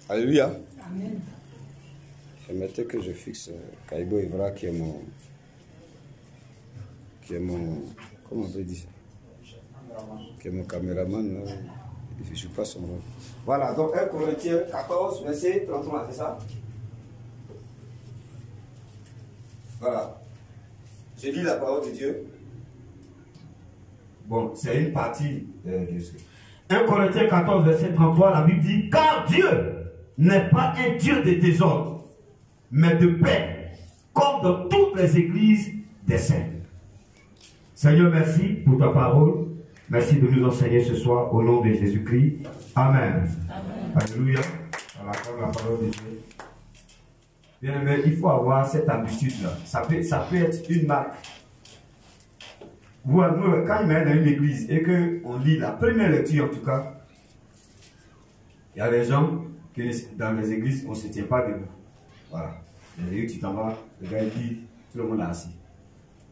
Alléluia. Amen. Permettez que je fixe Kaibo Evra qui est mon, comment on peut dire ça, qui est mon caméraman. Je ne suis pas son rôle. Voilà, donc 1 Corinthiens 14, verset 33, c'est ça? Voilà. Je lis la parole de Dieu. Bon, c'est une partie de ce. 1 Corinthiens 14, verset 33, la Bible dit: car Dieu n'est pas un Dieu de désordre, mais de paix, comme dans toutes les églises des saints. Seigneur, merci pour ta parole. Merci de nous enseigner ce soir au nom de Jésus-Christ. Amen. Amen. Alléluia. On accorde la parole de Dieu. Bien aimé, il faut avoir cette habitude-là. Ça peut être une marque. Vous, quand il mène dans une église et qu'on lit la première lecture, en tout cas, il y a des gens que dans les églises, on ne se tient pas debout. Voilà. Il y a des tu t'en vas, le gars dit, tout le monde est assis.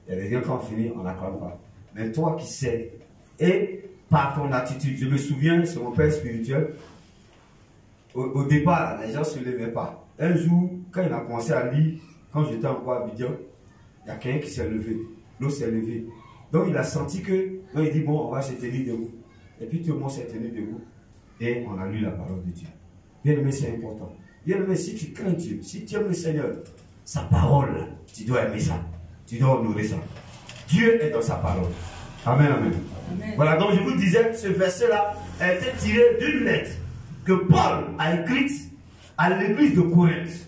Il y a des gens qui ont fini, on n'acclame pas. Mais toi qui sais, et par ton attitude, je me souviens, c'est mon père spirituel, au départ, les gens ne se levaient pas. Un jour, quand il a commencé à lire, quand j'étais encore à Abidjan, il y a quelqu'un qui s'est levé, l'autre s'est levé. Donc il a senti que, donc il dit bon, on va se tenir debout. Et puis tout le monde s'est tenu debout. Et on a lu la parole de Dieu. Bien aimé, c'est important. Bien aimé, si tu crains Dieu, si tu aimes le Seigneur, sa parole, tu dois aimer ça. Tu dois honorer ça. Dieu est dans sa parole. Amen, amen. Amen. Voilà, donc je vous disais, ce verset-là a été tiré d'une lettre que Paul a écrite à l'église de Corinthe.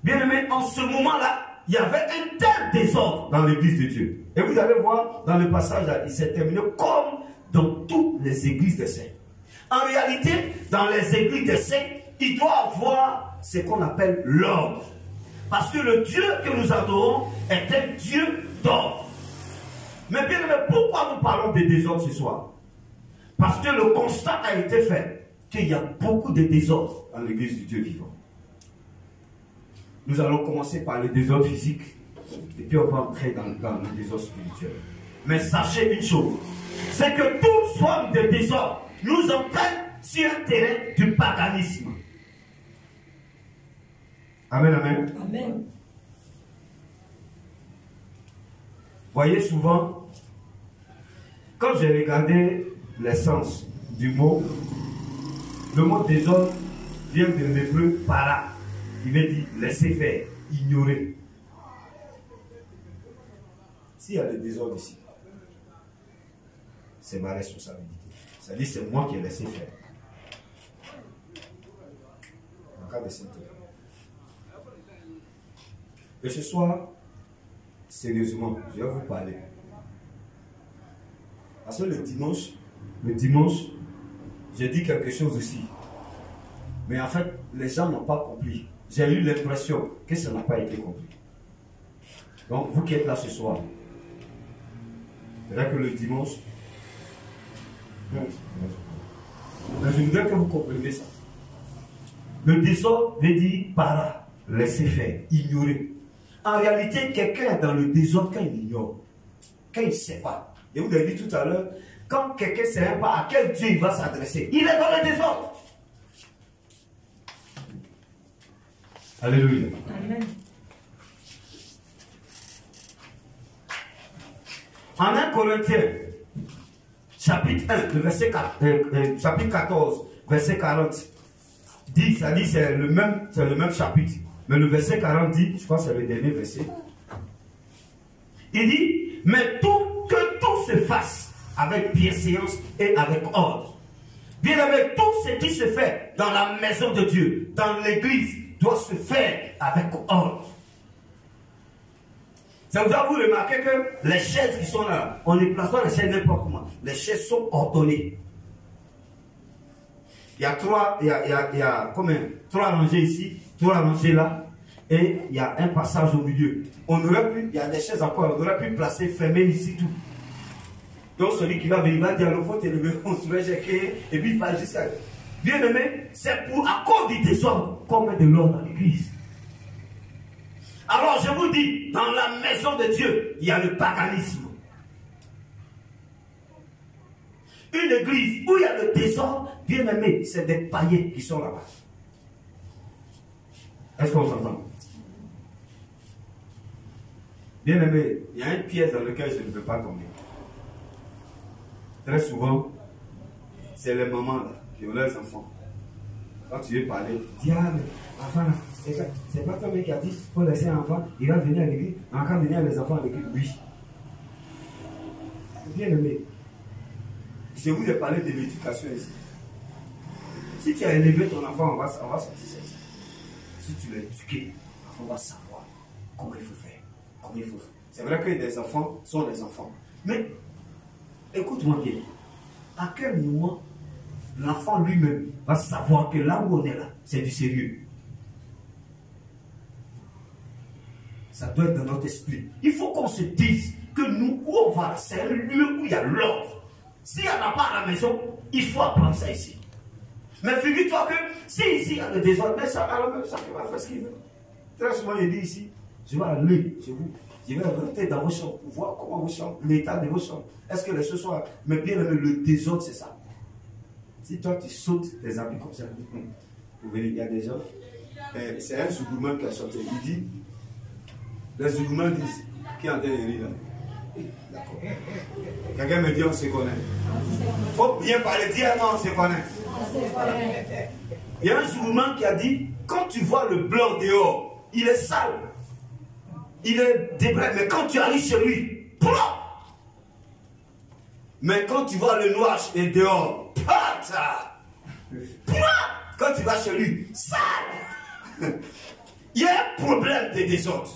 Bien aimé, en ce moment-là, il y avait un tel désordre dans l'église de Dieu. Et vous allez voir, dans le passage, il s'est terminé comme dans toutes les églises des saints. En réalité, dans les églises des saints, il doit avoir ce qu'on appelle l'ordre. Parce que le Dieu que nous adorons est un Dieu d'ordre. Mais bien aimé, pourquoi nous parlons de désordre ce soir? Parce que le constat a été fait qu'il y a beaucoup de désordre dans l'église du Dieu vivant. Nous allons commencer par le désordre physique et puis on va entrer dans le désordre spirituel. Mais sachez une chose, c'est que toute forme de désordre nous entraîne sur un terrain du paganisme. Amen, amen. Amen. Voyez souvent, quand j'ai regardé l'essence du mot, le mot désordre vient de l'hébreu para. Il veut dire laisser faire, ignorer. S'il y a le désordre ici, c'est ma responsabilité. C'est-à-dire c'est moi qui ai laissé faire. En cas de symptômes. Et ce soir, sérieusement, je vais vous parler. Parce que le dimanche, j'ai dit quelque chose aussi. Mais en fait, les gens n'ont pas compris. J'ai eu l'impression que ça n'a pas été compris. Donc, vous qui êtes là ce soir, c'est vrai que le dimanche, mais je voudrais que vous compreniez ça. Le désordre veut dire para, laisser faire, ignorer. En réalité, quelqu'un est dans le désordre quand il ignore, quand il ne sait pas. Et vous avez dit tout à l'heure, quand quelqu'un ne sait même pas à quel Dieu il va s'adresser, il est dans le désordre. Alléluia. Amen. En 1 Corinthiens, chapitre 1, chapitre 14, verset 40, dit, ça dit, c'est le même chapitre. Mais le verset 40 dit, je crois que c'est le dernier verset. Il dit, mais que tout se fasse avec bienséance et avec ordre. Bien aimé, tout ce qui se fait dans la maison de Dieu, dans l'église, doit se faire avec ordre. Ça vous a vous remarqué que les chaises qui sont là, on ne place pas les chaises n'importe comment. Les chaises sont ordonnées. Il y a trois rangées ici, 3 rangées là, et il y a un passage au milieu. On aurait pu, il y a des chaises encore, on aurait pu placer, fermer ici tout. Donc celui qui va venir va dire, il faut te lever, on se met et puis il va jusqu'à... Bien aimé, c'est pour à cause du désordre qu'on met de l'ordre dans l'église. Alors je vous dis, dans la maison de Dieu, il y a le paganisme. Une église où il y a le désordre, bien aimé, c'est des païens qui sont là-bas. Est-ce qu'on s'entend? Bien aimé, il y a une pièce dans laquelle je ne peux pas tomber. Très souvent, c'est les mamans là, qui ont leurs enfants. Quand tu veux parler, dis enfant là, c'est pas toi qui a dit, il faut laisser un enfant, il va venir à l'église, encore venir les enfants à l'église, oui. Bien aimé, je vous ai parlé de l'éducation ici. Si tu as élevé ton enfant, on va sortir ça. Si tu l'as éduqué, on va savoir comment il faut faire. C'est vrai que les enfants sont des enfants. Mais, écoute-moi bien. À quel moment l'enfant lui-même va savoir que là où on est là, c'est du sérieux? Ça doit être dans notre esprit. Il faut qu'on se dise que nous, où on va, c'est un lieu où il y a l'ordre. S'il n'y en a pas à la maison, il faut apprendre ça ici. Mais figure-toi que si ici il y a le désordre, mais ça, alors même ça va faire ce qu'il veut. Très souvent, il dit ici, je vais aller chez vous, je vais rentrer dans vos chambres pour voir comment vos chambres, l'état de vos chambres. Est-ce que les choses sont... Mais bien le désordre, c'est ça. Si toi, tu sautes tes habits comme ça, vous venez, il y a des gens, c'est un Zougoumane qui a sorti, il dit, les Zougoumans disent, qui est en train de rire là? D'accord. Quelqu'un me dit, on se connaît. Il faut bien parler, dire non, on se connaît. Il y a un Zougoumane qui a dit, quand tu vois le blanc dehors, il est sale, il est débré, mais quand tu arrives chez lui, propre. Mais quand tu vois le noir dehors, pata, propre. Quand tu vas chez lui, sale. Il y a un problème de désordre.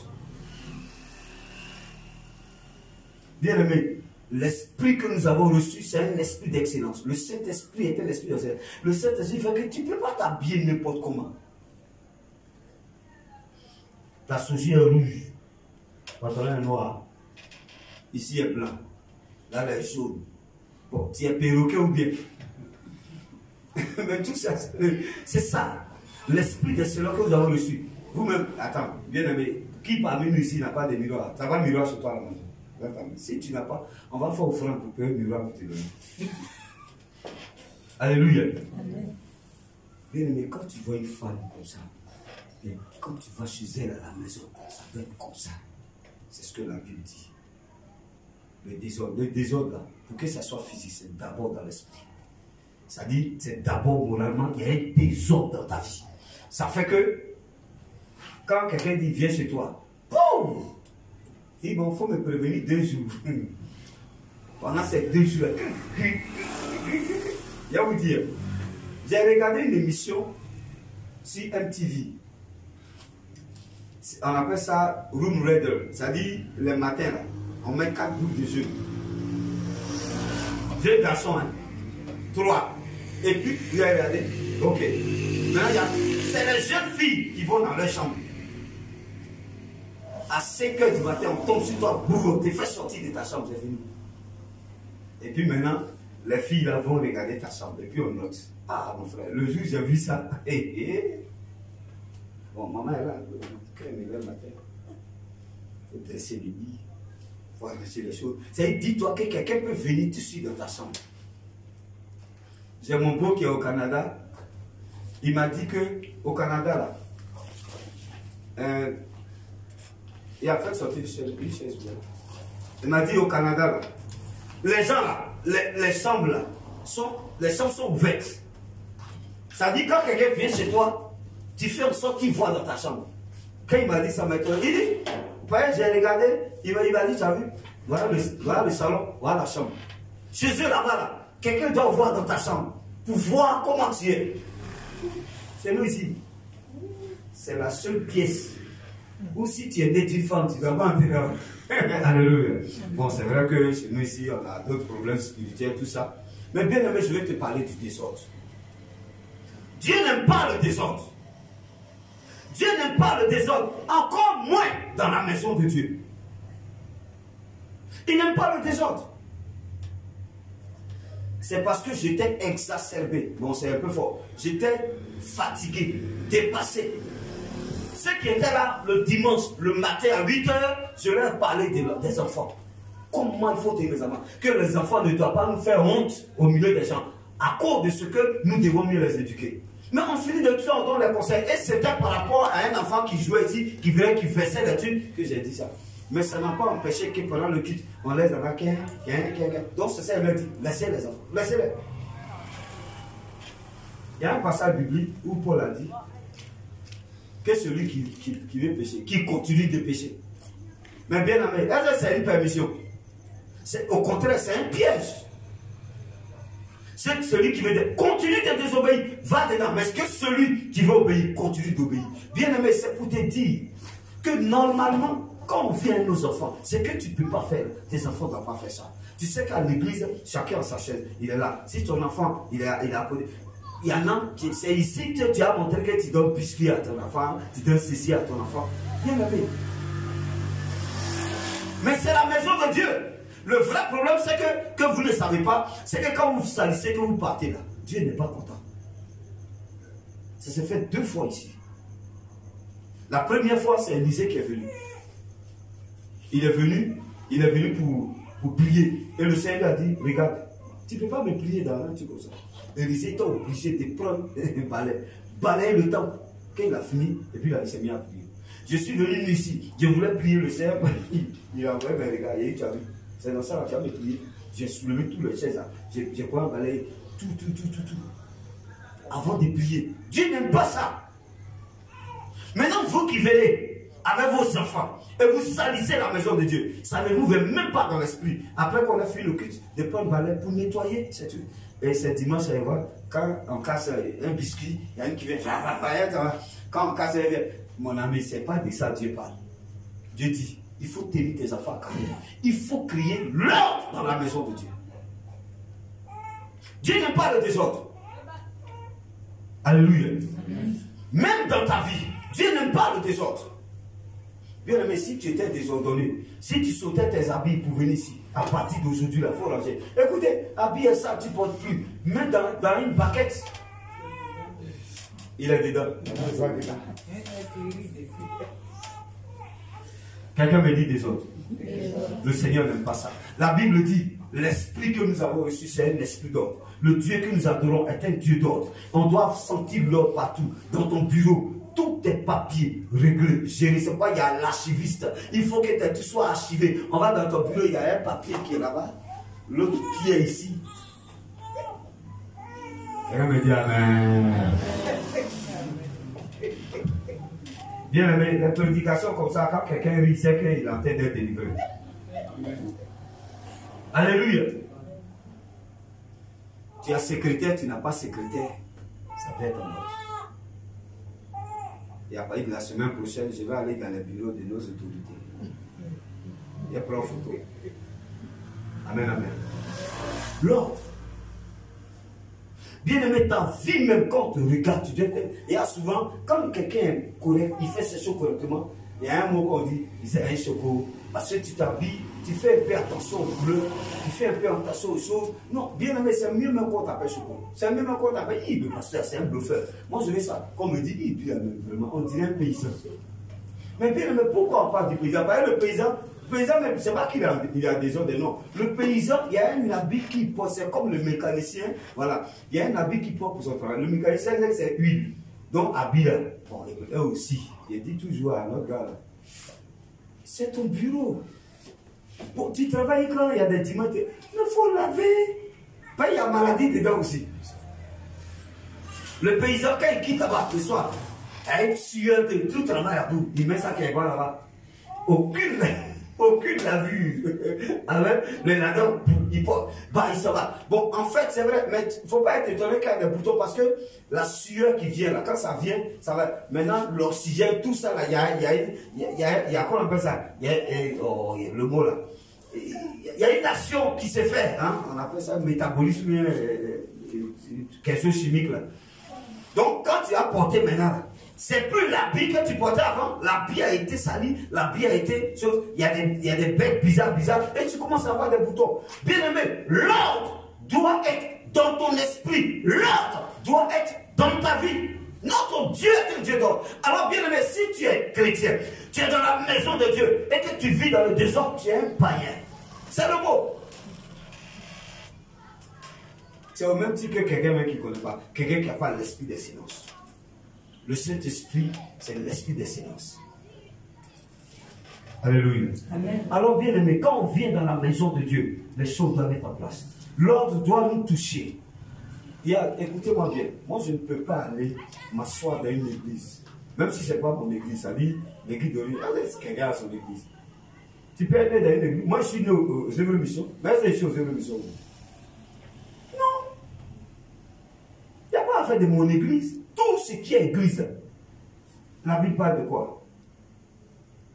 Bien aimé, l'esprit que nous avons reçu, c'est un esprit d'excellence. Le Saint-Esprit est un esprit d'excellence. Le Saint-Esprit fait que tu ne peux pas t'habiller n'importe comment. Ta soulière est rouge, pantalon est noir, ici est blanc, là elle est jaune. Bon, tu es perroquet ou bien? Mais tout ça, c'est ça, l'esprit d'excellence que nous avons reçu. Vous-même, attends, bien aimé, qui parmi nous ici n'a pas de miroir? Tu n'as pas de miroir sur toi à la maison? Si tu n'as pas, on va faire offrande pour payer un miroir pour te donner. Alléluia. Amen. Bien aimé, quand tu vois une femme comme ça, et quand tu vas chez elle à la maison, ça doit être comme ça. C'est ce que la Bible dit. Le désordre là, pour que ça soit physique, c'est d'abord dans l'esprit. Ça dit, c'est d'abord moralement, il y a un désordre dans ta vie. Ça fait que, quand quelqu'un dit, viens chez toi, boum! Il dit, bon, il faut me prévenir 2 jours. Pendant ces 2 jours, je vais vous dire, j'ai regardé une émission sur MTV. On appelle ça Room Raider. Ça dit, le matin, là, on met 4 groupes de jeux. 2 garçons, 3. Et puis, vous avez regardé. Ok. Maintenant, c'est les jeunes filles qui vont dans leur chambre. À 5 h du matin, on tombe sur toi, boum, on te fait sortir de ta chambre, c'est fini. Et puis maintenant, les filles là vont regarder ta chambre, et puis on note. Ah, mon frère, le jour où j'ai vu ça, bon, maman est là, quand elle me lève le matin, il faut dresser le lit, il faut arranger les choses. C'est dis-toi que quelqu'un peut venir tout de suite dans ta chambre. J'ai mon beau qui est au Canada, il m'a dit que au Canada là, il a fait sortir une chaise. Il m'a dit au Canada là, les gens là, les chambres là, les chambres sont ouvertes. Ça dit quand quelqu'un vient chez toi, tu fais en sorte qu'il voit dans ta chambre. Quand il m'a dit ça maintenant, il dit, j'ai regardé, il m'a dit, tu as vu, voilà le salon, voilà la chambre. Chez eux là-bas, là, quelqu'un doit voir dans ta chambre pour voir comment tu es. Chez nous ici, c'est la seule pièce où si tu es né d'une femme, tu ne vas pas entrer. Alléluia. Bon, c'est vrai que chez nous ici, on a d'autres problèmes spirituels, tout ça. Mais bien aimé, je vais te parler du désordre. Dieu n'aime pas le désordre. Dieu n'aime pas le désordre, encore moins dans la maison de Dieu. Il n'aime pas le désordre. C'est parce que j'étais exacerbé. Bon, c'est un peu fort. J'étais fatigué, dépassé. Ceux qui étaient là le dimanche, le matin à 8 h, je leur parlais des enfants. Comment il faut tenir les enfants. Que les enfants ne doivent pas nous faire honte au milieu des gens. À cause de ce que nous devons mieux les éduquer. Mais on finit de tout en donner les conseils. Et c'était par rapport à un enfant qui jouait ici, qui venait, qui versait les trucs, que j'ai dit ça. Mais ça n'a pas empêché que pendant le culte, on les a dit. Donc c'est ça, il leur dit, laissez les enfants, laissez-les. Il y a un passage biblique où Paul a dit que celui qui veut pécher, qui continue de pécher. Mais bien aimé, est-ce que c'est une permission? Au contraire, c'est un piège. C'est celui qui veut continue de désobéir, va dedans. Mais est-ce que celui qui veut obéir continue d'obéir? Bien aimé, c'est pour te dire que normalement, quand on vient à nos enfants, c'est que tu ne peux pas faire. Tes enfants ne doivent pas faire ça. Tu sais qu'à l'église, chacun a sa chaise. Il est là. Si ton enfant, il est à côté. Il y en a, c'est ici que tu as montré que tu donnes biscuit à ton enfant, tu donnes ceci à ton enfant. Bien aimé. Mais c'est la maison de Dieu. Le vrai problème, c'est que vous ne savez pas, c'est que quand vous salissez, que vous partez là, Dieu n'est pas content. Ça s'est fait 2 fois ici. La première fois, c'est Élisée qui est venu. Il est venu pour prier. Et le Seigneur a dit, regarde, tu ne peux pas me prier dans un truc comme ça. Élisée était obligé de prendre un balai, balayer le temps. Quand il a fini, et puis il s'est mis à prier. Je suis venu ici, je voulais prier le Seigneur, il a envoyé, mais regarde, tu as vu. C'est dans ça que tu as me prié. J'ai soulevé tous les chaises. J'ai pris un balai, tout. Avant de prier. Dieu n'aime pas ça. Maintenant, vous qui venez avec vos enfants et vous salissez la maison de Dieu, ça ne vous vient même pas dans l'esprit. Après qu'on a fait le culte, de prendre un balai pour nettoyer. Et c'est dimanche, quand on casse un biscuit, il y a une qui vient. Quand on casse un verre, mon ami, ce n'est pas de ça que Dieu parle. Dieu dit. Il faut tenir tes enfants calmes. Il faut crier l'ordre dans la maison de Dieu. Dieu n'aime pas le désordre. Alléluia. Même dans ta vie, Dieu n'aime pas le désordre. Bien aimé, si tu étais désordonné, si tu sautais tes habits pour venir ici, à partir d'aujourd'hui, il faut ranger. Écoutez, habiller ça, tu ne portes plus. Même dans une baguette. Il est dedans. Quelqu'un me dit des autres. Le Seigneur n'aime pas ça. La Bible dit, l'esprit que nous avons reçu, c'est un esprit d'ordre. Le Dieu que nous adorons est un Dieu d'ordre. On doit sentir l'ordre partout. Dans ton bureau, tous tes papiers réglés. Je ne sais pas, il y a l'archiviste. Il faut que tout soit archivé. On va dans ton bureau, il y a un papier qui est là-bas. L'autre qui est ici. Quelqu'un me dit amen. Bien aimé, les prédications comme ça, quand quelqu'un rit, c'est qu'il est en train d'être délivré. Alléluia. Tu as secrétaire, tu n'as pas secrétaire. Ça peut être en ordre. Et à partir de la semaine prochaine, je vais aller dans les bureaux de nos autorités. Et prendre photo. Amen, amen. L'ordre. Bien aimé, ta vie même quand tu regardes, tu dois être... Il y a souvent, quand quelqu'un est correct, il fait ses choses correctement, il y a un mot qu'on dit, c'est un choco. Parce que tu t'habilles, tu fais un peu attention aux couleurs, tu fais un peu attention aux choses. Non, bien aimé, c'est mieux même qu'on t'appelle choco. C'est mieux même qu'on t'appelle Ibe, parce que c'est un bluffeur. Moi je veux ça, qu'on me dit Ibe, vraiment, on dirait un paysan. Mais bien aimé, pourquoi on parle du paysan? Parce que le paysan, même, c'est pas qu'il a des ordres, non. Le paysan, il y a un habit qui porte, c'est comme le mécanicien, voilà. Il y a un habit qui porte pour son travail. Le mécanicien, c'est huile. Donc, habit là. Bon, eux aussi, il dit toujours à notre gars, c'est ton bureau. Bon, tu travailles quand il y a des dimanches, il faut laver. Ben, il y a maladie dedans aussi. Le paysan, quand il quitte là-bas le soir, avec sueur de tout travail à bout, il met ça quelque part là-bas. Aucune l'a vu. Avec les ladons, il s'en va. Bon, en fait, c'est vrai, mais il ne faut pas être étonné qu'il y a des boutons parce que la sueur qui vient là, quand ça vient, ça va. Maintenant, l'oxygène, tout ça là, il y a quoi on appelle ça? Il y a le mot là. Il y a une action qui s'est faite, hein? On appelle ça métabolisme, quelque chose chimique là. Donc, quand tu as porté maintenant, c'est plus l'habit que tu portais avant. L'habit a été sali, l'habit a été chose. Il y a des bêtes bizarres, et tu commences à avoir des boutons. Bien aimé, l'ordre doit être dans ton esprit. L'ordre doit être dans ta vie. Notre Dieu est un Dieu d'ordre. Alors, bien aimé, si tu es chrétien, tu es dans la maison de Dieu et que tu vis dans le désordre, tu es un païen. C'est le mot. C'est au même titre que quelqu'un qui ne connaît pas, quelqu'un qui n'a pas l'esprit des silences. Le Saint-Esprit, c'est l'esprit des silences. Alléluia. Amen. Alors, bien aimé, quand on vient dans la maison de Dieu, les choses doivent être en place. L'ordre doit nous toucher. Écoutez-moi bien, moi je ne peux pas aller m'asseoir dans une église, même si ce n'est pas mon église, ça dit l'église de l'île. Quelqu'un a son église. Tu peux aller dans une église. Moi je suis né aux œuvres de mission, mais est-ce que je suis aux œuvres de mission? Non. Il n'y a pas à faire de mon église. Tout ce qui est église, la Bible parle de quoi?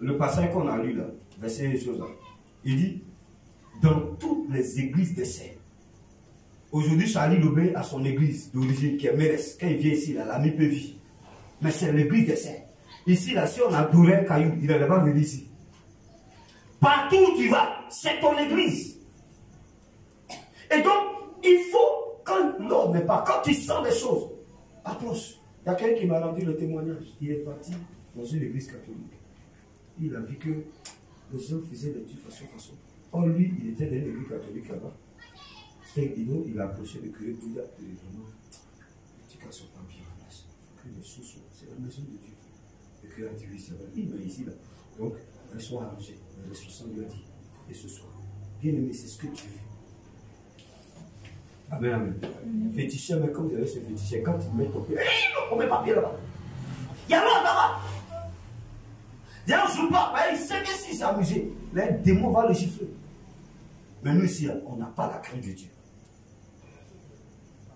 Le passage qu'on a lu là, verset des choses là, il dit dans toutes les églises des saints. Aujourd'hui, Charlie Lobé a son église d'origine qui est Mérès. Quand il vient ici, là, l'ami peut vivre. Mais c'est l'église des saints. Ici, là, si on adorait Caillou, il n'allait pas venir ici. Partout où tu vas, c'est ton église. Et donc, il faut, quand l'ordre n'est pas, quand tu sens des choses, approche. Il y a quelqu'un qui m'a rendu le témoignage. Il est parti dans une église catholique. Il a vu que les gens faisaient des trucs façon. Or, lui, il était dans une église catholique là-bas. Il a approché le curé pour dire vraiment, les trucs ne sont pas bien en place. Il faut que les choses soient. C'est la maison de Dieu. Le curé a dit oui, c'est vrai. Il est ici là. Donc, elles sont arrangées. Les ressources lui a dit, et ce soir. Bien aimé, c'est ce que tu veux. Amen, amen. Fétiché, mais comme vous avez ce fétiché, quand tu mets ton pied, on ne met pas pied là-bas. Il y a l'autre là-bas. Il y a un jour pas, il sait que si c'est amusé, les démons vont le gifler. Mais nous ici, on n'a pas la crainte de Dieu.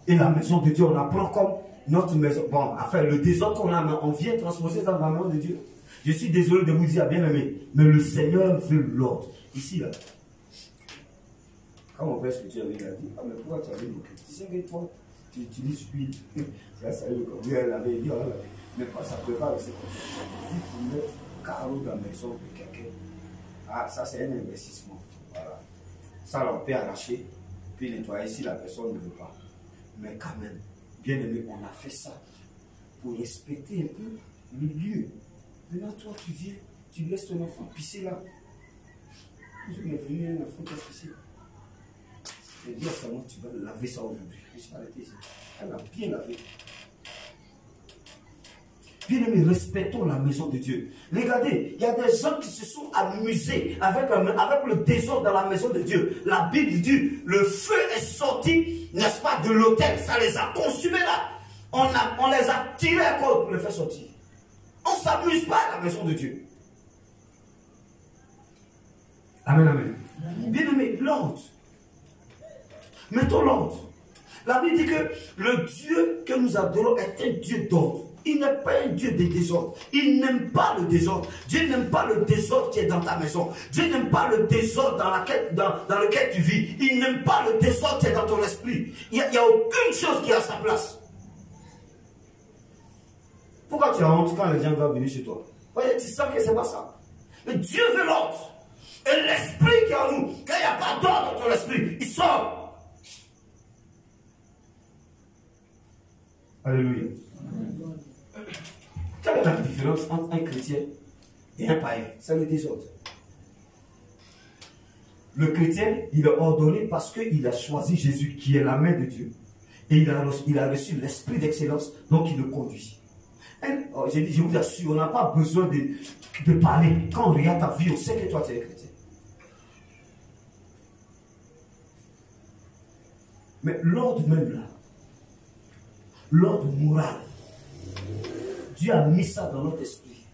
Et la maison de Dieu, on la prend comme notre maison. Bon, enfin, le désordre qu'on a, on vient transposer dans la maison de Dieu. Je suis désolé de vous dire, bien aimé, mais le Seigneur veut l'ordre. Ici, là. Quand mon père spirituel avait dit, ah, mais pourquoi tu as dit, tu sais que toi, tu utilises l'huile. Là, ça y est, le corps, elle avait dit, mais pas ça peut pas rester comme ça. Il faut mettre carreau dans la maison de quelqu'un. Ah, ça, c'est un investissement. Voilà. Ça, on peut arracher, puis nettoyer si la personne ne veut pas. Mais quand même, bien aimé, on a fait ça pour respecter un peu le lieu. Maintenant, toi, tu viens, tu laisses ton enfant pisser là. Je suis venu un enfant qui a pissé. Je dis à sa mère, tu vas laver ça aujourd'hui. Je suis arrêté ici. Elle a bien lavé. Bien aimé, respectons la maison de Dieu. Regardez, il y a des gens qui se sont amusés avec le désordre dans la maison de Dieu. La Bible dit, le feu est sorti, n'est-ce pas, de l'autel. Ça les a consumés là. On les a tirés à cause pour le faire sortir. On ne s'amuse pas à la maison de Dieu. Amen, amen. Bien aimé, l'ordre. Mettons l'ordre. La Bible dit que le Dieu que nous adorons est un Dieu d'ordre. Il n'est pas un Dieu de désordre. Il n'aime pas le désordre. Dieu n'aime pas le désordre qui est dans ta maison. Dieu n'aime pas le désordre dans lequel tu vis. Il n'aime pas le désordre qui est dans ton esprit. Il n'y a aucune chose qui est à sa place. Pourquoi tu as honte quand les gens doivent venir chez toi? Voyez, tu sens que ce n'est pas ça. Mais Dieu veut l'ordre. Et l'esprit qui est en nous, quand il n'y a pas d'ordre dans ton esprit, il sort. Alléluia. Quelle est la différence entre un chrétien et un païen? C'est le désordre. Le chrétien, il est ordonné parce qu'il a choisi Jésus, qui est la main de Dieu. Et il a reçu l'esprit d'excellence, donc il le conduit. J'ai dit, je vous assure, on n'a pas besoin de parler. Quand on regarde ta vie, on sait que toi, tu es chrétien. Mais l'ordre même là, l'ordre moral, Dieu a mis ça dans notre esprit.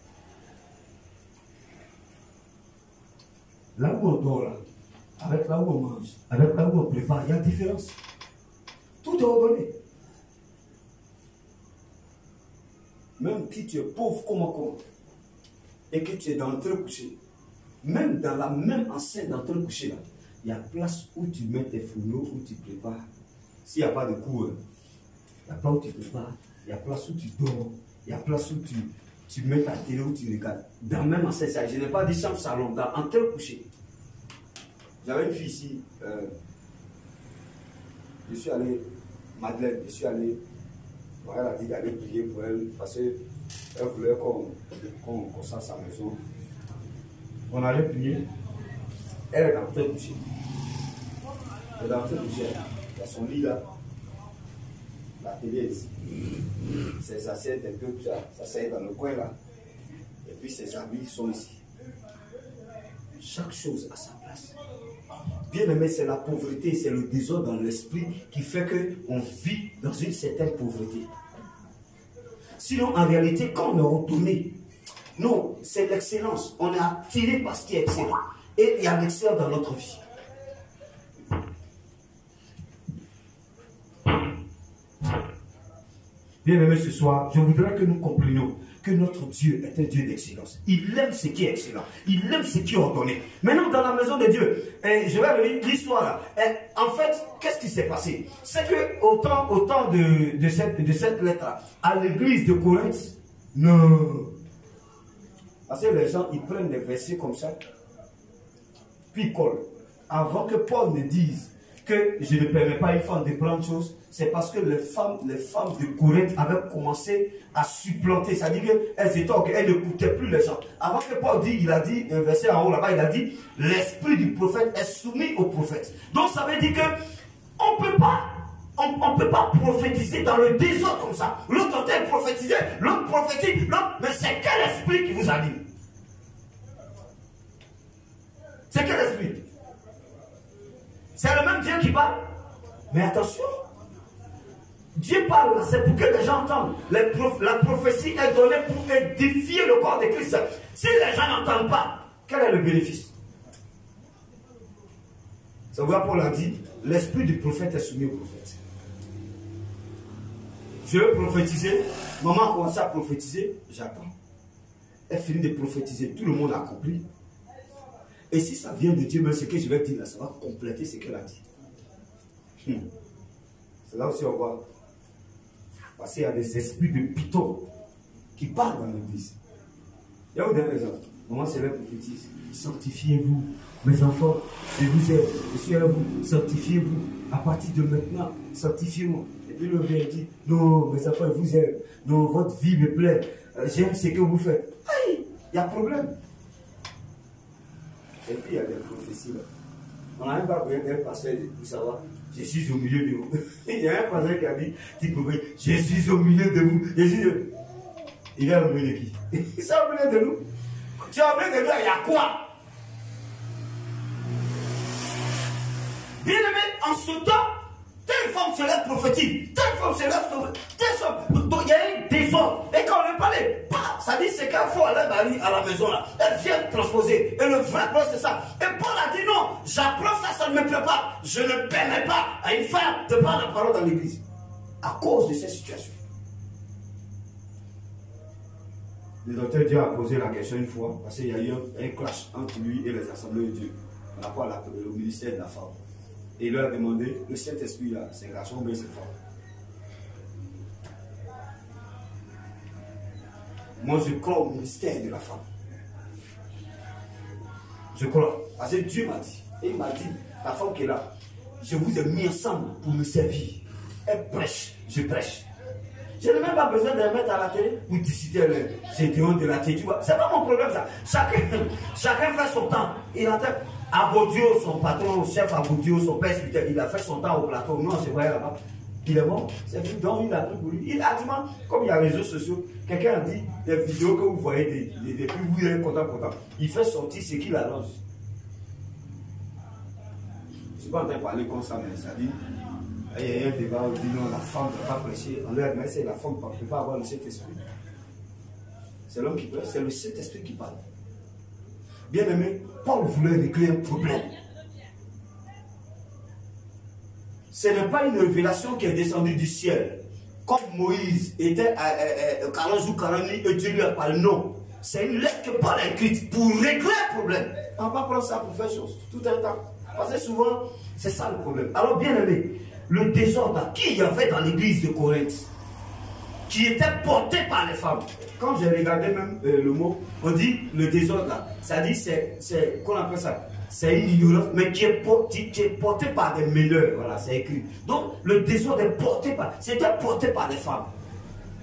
Là où on dort, là, avec là où on mange, avec là où on prépare, il y a une différence. Tout est ordonné. Même si tu es pauvre comment, et que tu es dans le train couché, même dans la même enceinte dans le train couché, là, il y a place où tu mets tes fourneaux, où tu prépares. S'il n'y a pas de cours, il y a place où tu prépares, il y a place où tu dors, il y a place où tu mets ta télé, où tu regardes. Dans la même enceinte, je n'ai pas dit chambre, salon, dans un train couché. J'avais une fille ici, je suis allé, Madeleine, je suis allé, elle a dit d'aller prier pour elle parce qu'elle voulait qu'on sorte sa maison. On allait prier, elle est dans le train couché. Elle est dans le train couché, il y a son lit là, la télé est ici, ses assiettes un peu, ça s'assied dans le coin là, et puis ses habits sont ici. Chaque chose a sa place. Bien aimé, c'est la pauvreté, c'est le désordre dans l'esprit qui fait qu'on vit dans une certaine pauvreté. Sinon, en réalité, quand on est ordonné, non, c'est l'excellence. On est attiré par ce qui est excellent. Et il y a l'excellence dans notre vie. Bien aimé, ce soir, je voudrais que nous comprenions que notre Dieu est un Dieu d'excellence. Il aime ce qui est excellent. Il aime ce qui est ordonné. Maintenant, dans la maison de Dieu, je vais lire l'histoire là. En fait, qu'est-ce qui s'est passé? C'est que au temps de cette lettre à l'église de Corinthe, non. Parce que les gens, ils prennent des versets comme ça, puis ils collent. Avant que Paul ne dise que je ne permets pas une femme de prendre chose, c'est parce que les femmes de Corinthe avaient commencé à supplanter. C'est-à-dire qu'elles étaient elles n'écoutaient plus les gens. Avant que Paul dise, il a dit, un verset en haut là-bas, il a dit, l'esprit du prophète est soumis au prophète. Donc ça veut dire que on ne peut pas prophétiser dans le désordre comme ça. L'autre entend prophétiser, l'autre prophétise, l'autre. Mais c'est quel esprit qui vous anime? C'est quel esprit? C'est le même Dieu qui parle. Mais attention, Dieu parle, c'est pour que les gens entendent. La prophétie est donnée pour édifier le corps de Christ. Si les gens n'entendent pas, quel est le bénéfice? C'est pourquoi Paul a dit, l'esprit du prophète est soumis au prophète. Je veux prophétiser. Maman a commencé à prophétiser, j'attends. Elle finit de prophétiser, tout le monde a compris. Et si ça vient de Dieu, mais ce que je vais dire là, ça va compléter ce qu'elle a dit. C'est là aussi on voit. Parce qu'il y a des esprits de python qui parlent dans l'église. Il y a où des raisons. Maman se lève prophétise. Sanctifiez-vous, mes enfants, je vous aime, je suis à vous, sanctifiez-vous. À partir de maintenant, sanctifiez-moi. Et puis le verre dit, non, mes enfants, je vous aime. Non, votre vie me plaît. J'aime ce que vous faites. Aïe, il y a problème. Et puis il y a des prophéties là. On n'a même pas besoin d'un pasteur pour savoir. Je suis au milieu de vous. Il y a un pasteur qui a dit, je suis au milieu de vous. Il est au milieu de qui? Il est au milieu de nous. Tu es au milieu de nous, il y a quoi? Bien aimé, en ce temps, telle femme se lève prophétique, telle femme se lève prophétique, telle femme. Donc il y a un désordre. Et quand on lui parlait, ça dit c'est qu'il faut aller à la maison là. Elle vient transposer. Et le vrai problème c'est ça. Et Paul a dit non, j'apprends ça, ça ne me plaît pas. Je ne permets pas à une femme de prendre la parole dans l'église. À cause de cette situation. Le docteur Dieu a posé la question une fois, parce qu'il y a eu un clash entre lui et les assemblées de Dieu. Par rapport à au ministère de la femme. Et il lui a demandé, le Saint-Esprit là, c'est un garçon ou bien c'est femme? Moi je crois au ministère de la femme. Je crois. Parce que Dieu m'a dit. Et il m'a dit, la femme qui est là, je vous ai mis ensemble pour me servir. Elle prêche, je prêche. Je n'ai même pas besoin de la mettre à la télé pour décider c'est de la télé. C'est pas mon problème ça. Chacun fait son temps. Il entend Abodio, son patron, chef Abodio, son père, il a fait son temps au plateau. Nous on se voyait là-bas. Il est mort. C'est fini. Donc il a pris pour lui. Il a dit, comme il y a les réseaux sociaux, quelqu'un a dit des vidéos que vous voyez, des pubs, vous êtes content. Il fait sortir ce qu'il arrange. Je ne suis pas en train de parler comme ça, mais ça dit. Il y a un débat où on dit non, la femme ne doit pas prêcher. On leur dit c'est la femme qui ne peut pas avoir le Saint-Esprit. C'est l'homme qui prêche, c'est le Saint-Esprit qui parle. Bien aimé, Paul voulait régler un problème. Ce n'est pas une révélation qui est descendue du ciel. Comme Moïse était à 40 jours, 40 nuits, et Dieu lui a parlé. Non. C'est une lettre que Paul a écrite pour régler un problème. On ne va pas prendre ça pour faire chose tout un temps. Parce que souvent, c'est ça le problème. Alors, bien aimé, le désordre qu'il y avait dans l'église de Corinthe, qui était porté par les femmes. Quand j'ai regardé même le mot, on dit le désordre là. Ça dit, c'est qu'on appelle ça. C'est une ignorance, mais qui est porté par des meneurs. Voilà, c'est écrit. Donc, le désordre est porté par. C'était porté par les femmes.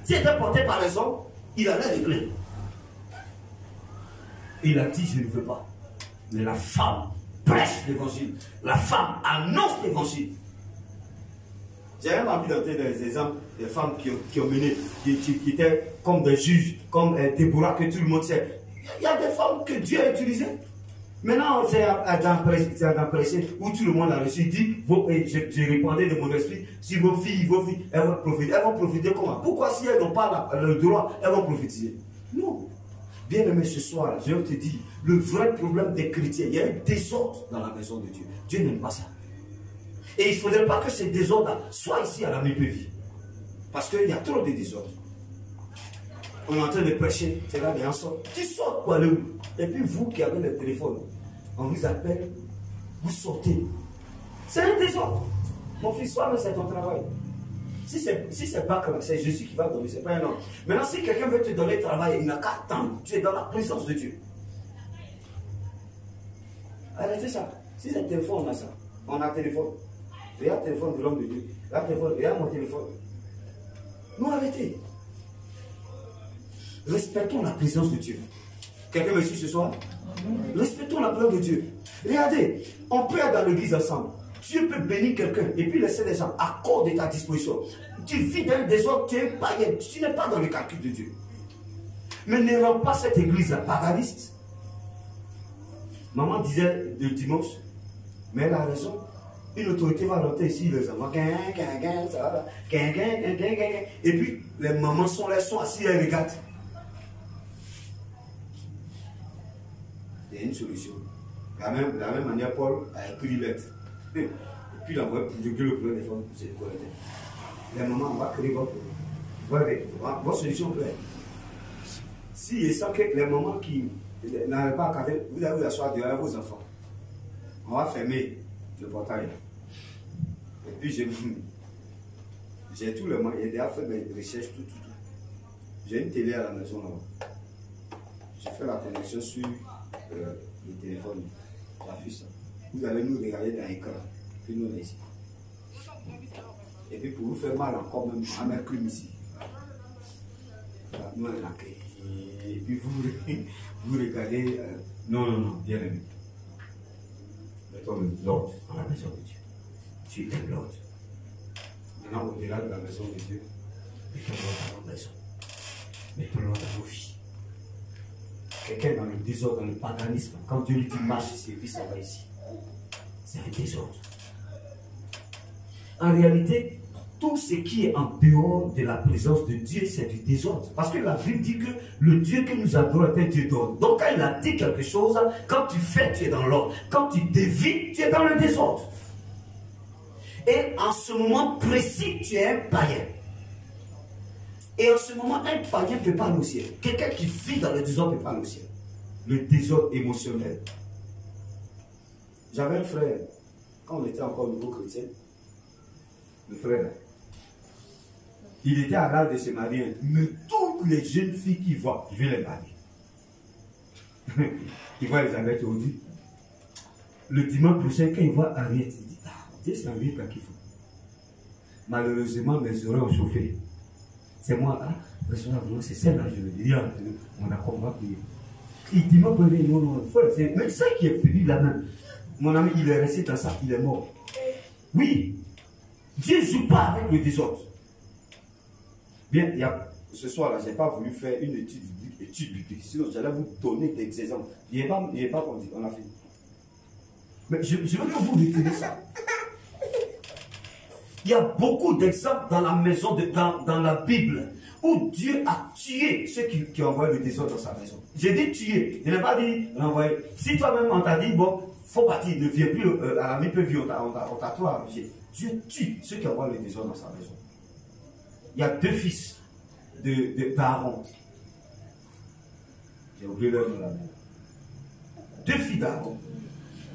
S'il était porté par les hommes, il allait régler. Il a dit, je ne veux pas. Mais la femme prêche l'évangile. La femme annonce l'évangile. J'ai même envie d'entrer dans les exemples des femmes qui ont mené, qui étaient comme des juges, comme Déborah, que tout le monde sait. Il y a des femmes que Dieu a utilisées. Maintenant, c'est dans prêcher où tout le monde a reçu. Il dit, je répandais de mon esprit, si vos filles, elles vont profiter. Elles vont profiter comment? Pourquoi si elles n'ont pas le droit, elles vont profiter? Non. Bien aimé, ce soir, je te dis, le vrai problème des chrétiens, il y a un désordre dans la maison de Dieu. Dieu n'aime pas ça. Et il ne faudrait pas que ce désordre soit ici à la MPV. Parce qu'il y a trop de désordre. On est en train de prêcher, c'est là, mais on sort. Tu sors pour aller où? Et puis vous qui avez le téléphone, on vous appelle, vous sortez. C'est un désordre. Mon fils, toi, c'est ton travail. Si c'est pas comme c'est Jésus qui va donner, c'est pas un homme. Maintenant, si quelqu'un veut te donner le travail, il n'a qu'à attendre. Tu es dans la présence de Dieu. Arrêtez ça. Si c'est un téléphone, on a ça. On a un téléphone. Regarde le téléphone de l'homme de Dieu. Regarde mon téléphone. Nous, arrêtez. Respectons la présence de Dieu. Quelqu'un me suit ce soir? Respectons la parole de Dieu. Regardez, on peut être dans l'église ensemble. Dieu peut bénir quelqu'un et puis laisser les gens à cause de ta disposition. Tu vis dans le désordre, tu es païen, tu n'es pas dans le calcul de Dieu. Mais ne rends pas cette église paganiste. Maman disait le dimanche, mais elle a raison. Une autorité va rentrer ici, les enfants, et puis les mamans sont là, sont assis, elles regardent. Il y a une solution. De la même manière, Paul a écrit une lettre. Et puis il a envoyé pour régler le problème des femmes. C'est correct. Les mamans, on va créer votre solution peut être. Si il sent que les mamans qui n'arrivent pas à cadrer, vous allez vous asseoir derrière vos enfants. On va fermer le portail. Et puis j'ai tous les moyens. J'ai déjà fait mes recherches, tout. J'ai une télé à la maison là. J'ai fait la connexion sur le téléphone. J'affiche ça. Vous allez nous regarder dans l'écran. Puis nous on est ici. Et puis pour vous faire mal encore même, on va mettre une ici. Voilà, nous on est là. Et puis vous regardez. Non, bien aimé. Mettons l'ordre dans la maison de Dieu. Tu es l'ordre. Maintenant, au-delà de la maison de Dieu, mettons l'ordre dans nos maisons. Mettons l'ordre dans nos vies. Quelqu'un dans le désordre, dans le paganisme, quand Dieu lui dit marche ici, et puis ça va ici. C'est un désordre. En réalité, tout ce qui est en dehors de la présence de Dieu, c'est du désordre. Parce que la Bible dit que le Dieu que nous adorons est un Dieu d'ordre. Donc quand il a dit quelque chose, quand tu fais, tu es dans l'ordre. Quand tu dévies, tu es dans le désordre. Et en ce moment précis, tu es un païen. Et en ce moment, un païen peut pas aller au ciel. Quelqu'un qui vit dans le désordre peut pas aller au ciel. Le désordre émotionnel. J'avais un frère, quand on était encore nouveau chrétien, le frère, il était à l'âge de se marier, mais toutes les jeunes filles qu'il voit, il veut les marier. Il voit Elisabeth aujourd'hui. Le dimanche prochain, quand il voit Henriette, il dit, ah, Dieu, c'est Henriette qu'il faut. Malheureusement, mes oreilles ont chauffé. C'est moi, c'est celle-là, je veux dire, on a combattu. Il dit, non, mais ça qui est fini là-même. Mon ami, il est resté dans ça, il est mort. Oui, Dieu ne joue pas avec le désordre. Bien, ce soir-là, je n'ai pas voulu faire une étude biblique, sinon j'allais vous donner des exemples. Il n'est pas conduit, on a fini. Mais je veux que vous retenez ça. Il y a beaucoup d'exemples dans la maison, dans la Bible, où Dieu a tué ceux qui envoient le désordre dans sa maison. J'ai dit tuer, je n'ai pas dit renvoyer. Si toi-même on t'a dit, bon, faut partir, ne viens plus à la mi-peu-vie, on t'a tout arrangé. Dieu tue ceux qui envoient le désordre dans sa maison. Il y a 2 fils d'Aaron. J'ai oublié leur nom là. 2 filles d'Aaron.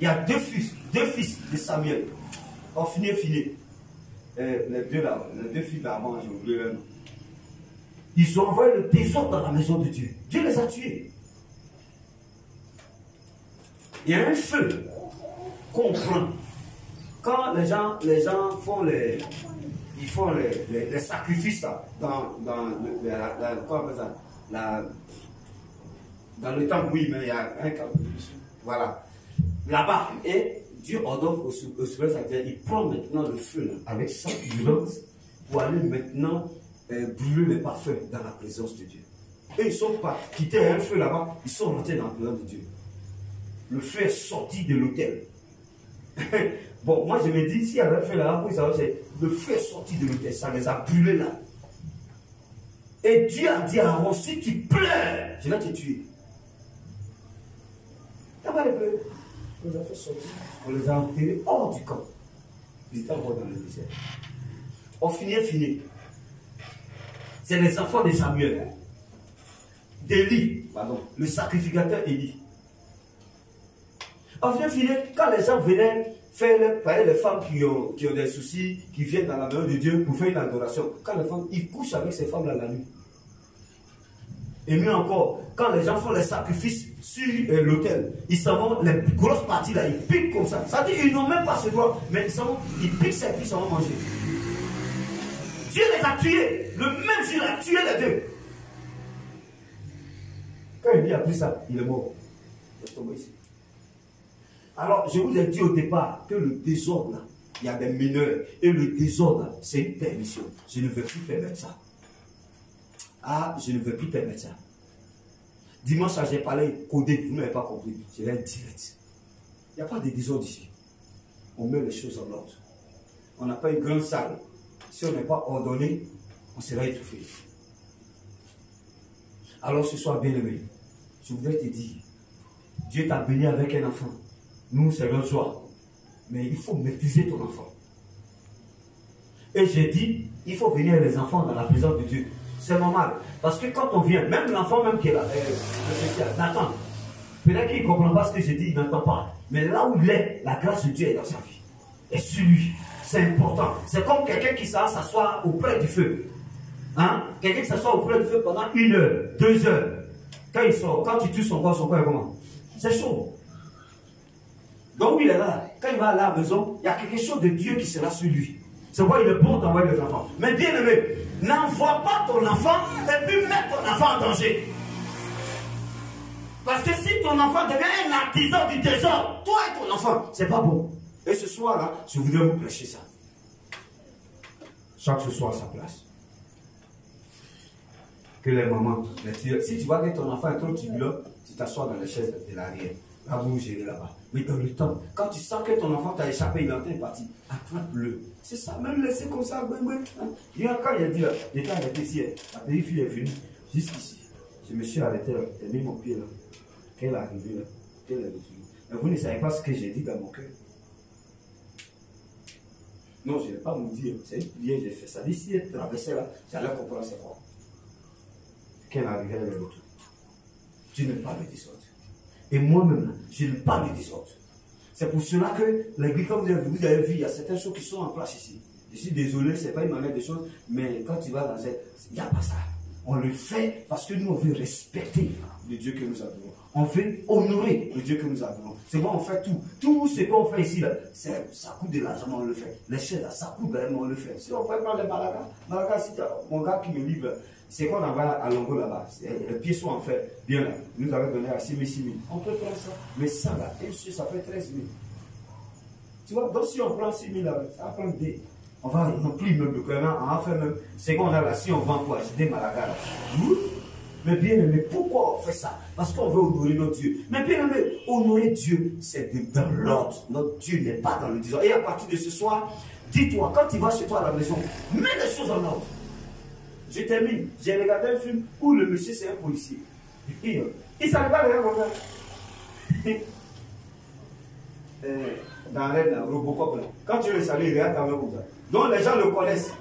Il y a 2 fils de Samuel. On finit. Les 2 filles d'Aaron, j'ai oublié leur nom. Ils ont envoyé le désordre dans la maison de Dieu. Dieu les a tués. Il y a un feu qu'on prend. Quand les gens font les sacrifices là, dans le temple, oui, mais il y a un camp. Voilà. Là-bas, et Dieu ordonne au souverain sacrificateur, il prend maintenant le feu là, avec sa brûlante pour aller maintenant brûler les parfums dans la présence de Dieu. Et ils ne sont pas quittés un feu là-bas, ils sont rentrés dans la présence de Dieu. Le feu est sorti de l'autel. Bon, moi je me dis, s'il y a un feu là-bas, le feu est sorti de l'autel, ça les a brûlés là. Et Dieu a dit à Aaron, si tu pleures, je vais te tuer. Il n'y a pas de pleurs. On les a fait sortir, on les a enterrés hors du camp. Ils étaient encore dans le désert. On finit. C'est les enfants de Samuel. D'Élie, pardon, le sacrificateur Élie. On finit, quand les gens venaient faire les femmes qui ont des soucis, qui viennent dans la maison de Dieu pour faire une adoration, quand les femmes, ils couchent avec ces femmes-là la nuit. Et mieux encore, quand les gens font les sacrifices sur l'autel, ils s'en vont, les grosses parties là, ils piquent comme ça. Ça veut dire qu'ils n'ont même pas ce droit, mais ils piquent ça et puis ils s'en vont manger. Dieu les a tués. Le même Dieu a tué les 2. Quand il a pris ça, il est mort. Il est tombé ici. Alors, je vous ai dit au départ que le désordre, là, il y a des mineurs. Et le désordre, c'est une permission. Je ne veux plus permettre ça. Ah, je ne veux plus permettre ça. Dimanche, j'ai parlé codé, vous n'avez pas compris. Je l'ai direct. Il n'y a pas de désordre ici. On met les choses en ordre. On n'a pas une grande salle. Si on n'est pas ordonné, on sera étouffé. Alors ce soir, bien aimé, je voudrais te dire, Dieu t'a béni avec un enfant. Nous, c'est notre joie. Mais il faut maîtriser ton enfant. Et j'ai dit, il faut venir les enfants dans la présence de Dieu. C'est normal. Parce que quand on vient, même l'enfant même qui est là, Nathan, peut-être qu'il ne comprend pas ce que j'ai dit, il n'entend pas. Mais là où il est, la grâce de Dieu est dans sa vie. Et sur lui, c'est important. C'est comme quelqu'un qui s'assoit auprès du feu. Hein? Quelqu'un qui s'assoit auprès du feu pendant 1 heure, 2 heures. Quand il sort, quand tu touches son corps est comment? C'est chaud. Donc il est là. Quand il va à la maison, il y a quelque chose de Dieu qui sera sur lui. C'est pourquoi il est bon d'envoyer les enfants. Mais bien aimé, n'envoie pas ton enfant et puis mets ton enfant en danger. Parce que si ton enfant devient un artisan du désordre, toi et ton enfant, c'est pas bon. Et ce soir-là, je voudrais vous prêcher ça. Chaque soir à sa place. Que les mamans, si tu vois que ton enfant est trop turbulent, tu t'assois dans les chaises de l'arrière. Là, vous gérez là-bas. Mais dans le temps, quand tu sens que ton enfant t'a échappé, il est en train de partir, attrape-le. C'est ça, même laisser comme ça. Hein? Quand il a dit, j'étais arrêté ici, la petite fille est venue jusqu'ici. Je me suis arrêté là, j'ai mis mon pied là. Qu'elle est arrivée là, qu'elle est retournée. Mais vous ne savez pas ce que j'ai dit dans mon cœur. Non, je ne vais pas vous dire. C'est une prière que j'ai fait. Ça dit, si elle traversait là, j'allais comprendre c'est quoi. Qu'elle arrivait, elle est retournée. Tu n'aimes pas le désordre. Et moi-même, je n'aime pas le désordre. C'est pour cela que l'église, comme vous avez vu, il y a certaines choses qui sont en place ici. Je suis désolé, ce n'est pas une manière de choses, mais quand tu vas dans cette... Il n'y a pas ça. On le fait parce que nous, on veut respecter le Dieu que nous adorons. On veut honorer le Dieu que nous adorons. C'est moi, on fait tout. Tout ce qu'on fait ici, là, ça coûte de l'argent, on le fait. Les chaises, là, ça coûte vraiment, on le fait. Si on peut prendre les malagas, si mon gars qui me livre, c'est qu'on envoie à Longo là-bas. Les pieds sont en fait bien là. Nous avons donné à 6 000. On peut prendre ça. Mais ça, là, ça fait 13 000. Tu vois, donc si on prend 6 000 là, ça va prendre des. On va non plus même le cœur, on va faire même. C'est qu'on a là, si on vend quoi, j'ai des malagas là. Mais bien aimé, pourquoi on fait ça? Parce qu'on veut honorer notre Dieu. Mais bien aimé, honorer Dieu, c'est dans l'ordre. Notre Dieu n'est pas dans le désordre. Et à partir de ce soir, dis-toi, quand tu vas chez toi à la maison, mets les choses en ordre. Je termine. J'ai regardé un film où le monsieur c'est un policier. Il ne savait pas rien faire. Dans le Robocop, là. Quand tu le salues, il regarde ta main comme ça. Donc les gens le connaissent.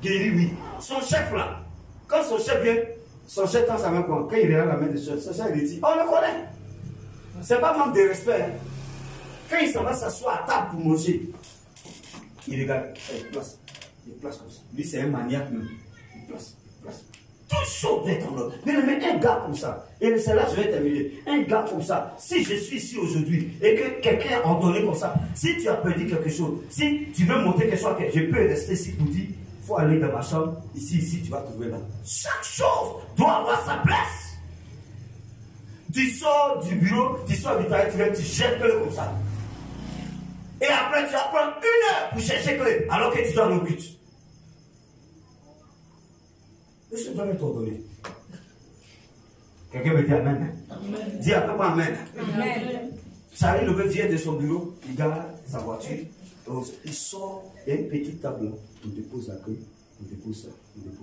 Guéri, oui. Son chef là, quand son chef vient, son chef tend sa main quand il regarde la main de son chef, il dit, on le connaît. C'est pas manque de respect. Hein. Quand il s'en va s'asseoir à table pour manger, il regarde, il place comme ça. Lui c'est un maniaque même. Il place. Tout chaud d'être en ordre. Mais un gars comme ça, et c'est là que je vais terminer. Un gars comme ça, si je suis ici aujourd'hui et que quelqu'un a ordonné comme ça, si tu as perdu quelque chose, si tu veux monter quelque chose, je peux rester ici pour dire, il faut aller dans ma chambre, ici, tu vas trouver là. Chaque chose doit avoir sa place. Tu sors du bureau, tu sors du travail, tu jettes clé comme ça. Et après, tu vas prendre 1 heure pour chercher clé, alors que tu dois au but. Monsieur doit être ordonné. Quelqu'un me dit Amen. Amen. Dis après moi Amen. Amen. Charlie le vient de son bureau, il garde sa voiture, il sort, il y a une petite table, il dépose la clé, il dépose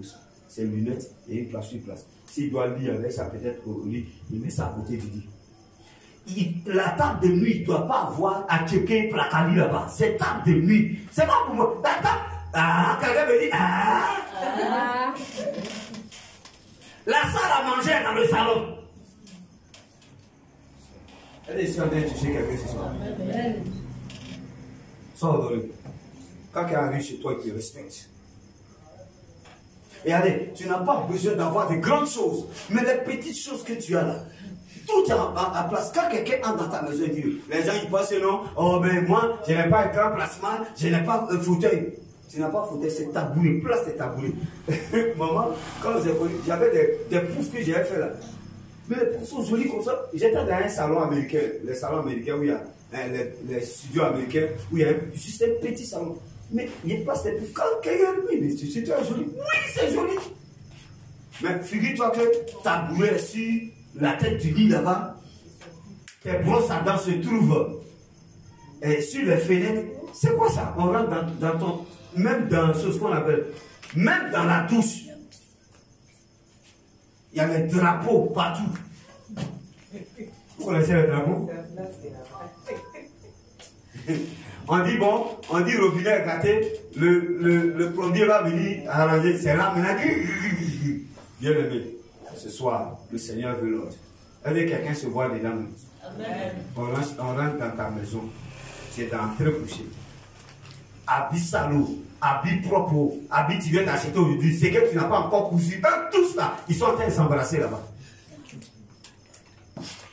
ça. Ses lunettes, et une place sur place. S'il doit lire avec ça peut-être au lit, il met ça à côté du lit. La table de nuit ne doit pas avoir à checker pour la Kali là-bas. C'est table de nuit. C'est pas pour moi. La table. Quelqu'un me dit La salle à manger est dans le salon. Elle est sûre d'être chez quelqu'un ce soir. Sans ordonner. Quand quelqu'un arrive chez toi, il te respecte. Et allez, tu n'as pas besoin d'avoir de grandes choses, mais les petites choses que tu as là, tout est à place. Quand quelqu'un entre dans ta maison, il dit, les gens ils pensent non, oh ben moi, je n'ai pas un grand placement, je n'ai pas un fauteuil. Tu n'as pas fauteuil, c'est taboulé, place c'est taboulé. Maman, quand j'ai connu, j'avais des poufs que j'avais fait là. Mais les poufs sont jolis comme ça. J'étais dans un salon américain, les salons américains où il y a les studios américains, où il y a juste un petit salon. Mais il y a pas cette quand quelqu'un lui dit, c'est joli. Oui, c'est joli. Mais figure-toi que ta bouée est sur la tête du lit là-bas. Tes brosses à dents se trouvent sur les fenêtres. C'est quoi ça? On rentre dans ton. Même dans ce qu'on appelle. Même dans la douche. Il y a les drapeaux partout. Vous connaissez les drapeaux? On dit bon, on dit robinet gâté, le plombier va venir arranger, c'est là maintenant. Bien aimé, ce soir, le Seigneur veut l'ordre. Est-ce que quelqu'un se voit dedans? Amen. On rentre dans ta maison, tu es dans très couché. Habit salaud, habit propre, habit tu viens d'acheter aujourd'hui, c'est que tu n'as pas encore cousu. Tous là, ils sont en train de s'embrasser là-bas.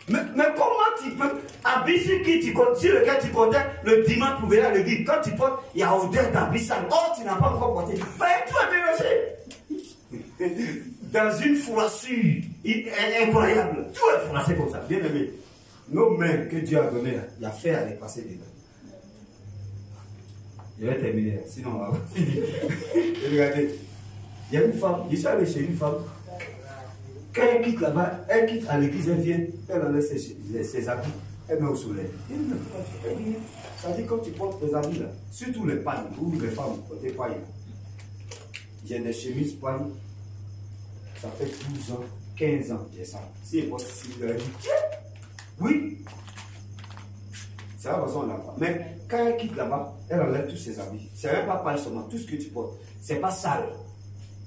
Mais comment tu peux habiller sur lequel tu comptais le dimanche pour venir à l'église? Quand tu portes, il y a odeur d'habit sale. Oh, tu n'as pas encore porté. Ben, tu es mélangé dans une froissure incroyable. Tout est froissé comme ça. Bien aimé, nos mains que Dieu a données, il a fait à les passer dedans. Je vais terminer, sinon on va finir. Regardez, il y a une femme, je suis allé chez une femme. Quand elle quitte là-bas, elle quitte à l'église, elle vient, elle enlève ses habits, elle met au soleil. Ça dit quand tu portes tes habits là, surtout les pagnes, ou les femmes portent des pagnes. J'ai des chemises pagnes, ça fait 12 ans, 15 ans, j'ai ça. Si elle porte ici, elle dit, oui, c'est la façon là. Mais quand elle quitte là-bas, elle enlève tous ses habits. C'est même pas pagne seulement, tout ce que tu portes, c'est pas sale.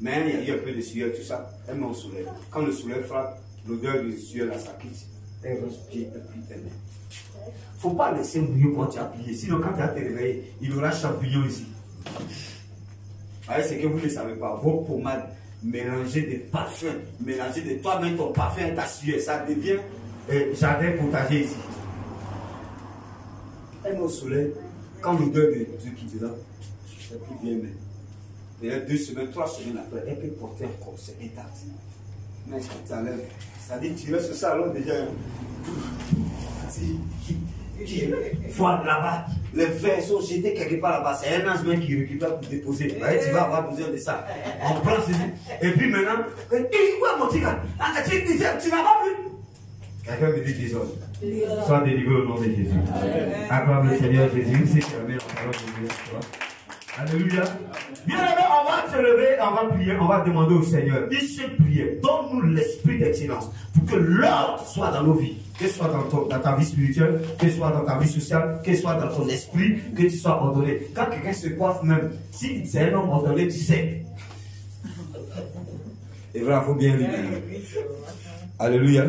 Mais il y a un peu de sueur, tout ça, elle met au soleil. Quand le soleil frappe, l'odeur du sueur là, ça quitte. Elle respire et puis elle met. Il ne faut pas laisser mouiller quand tu as plié. Sinon, quand tu as te réveillé, il y aura champignons ici. C'est que vous ne savez pas. Vos pommades, mélangez des parfums, mélangez de toi-même ton parfum et ta sueur. Ça devient jardin potager ici. Elle met au soleil. Quand l'odeur de Dieu quitte là, c'est plus bien même. Peut-être 2 semaines, 3 semaines après, elle peut porter un corset intact. Mais quand tu enlèves, ça dit tu restes sur ça alors déjà. Il faut là-bas. Les verres sont jetés quelque part là-bas. C'est un ange même qui récupère pour déposer. Tu vas avoir besoin de ça. On prend ceci. Et puis maintenant, où est mon tigre? Tu n'as pas vu? Quelqu'un me dit désordre. Sois délivré au nom de Jésus. Acclame le Seigneur Jésus. C'est la meilleure parole de Dieu. Alléluia. Bien aimé, on va se lever, on va prier, on va demander au Seigneur. Il se prier. Donne-nous l'esprit d'excellence pour que l'ordre soit dans nos vies. Que ce soit dans ta vie spirituelle, que ce soit dans ta vie sociale, que ce soit dans ton esprit, que tu sois ordonné. Quand quelqu'un se coiffe même, si c'est un homme ordonné, tu sais. Et voilà, il faut bien lui. Alléluia.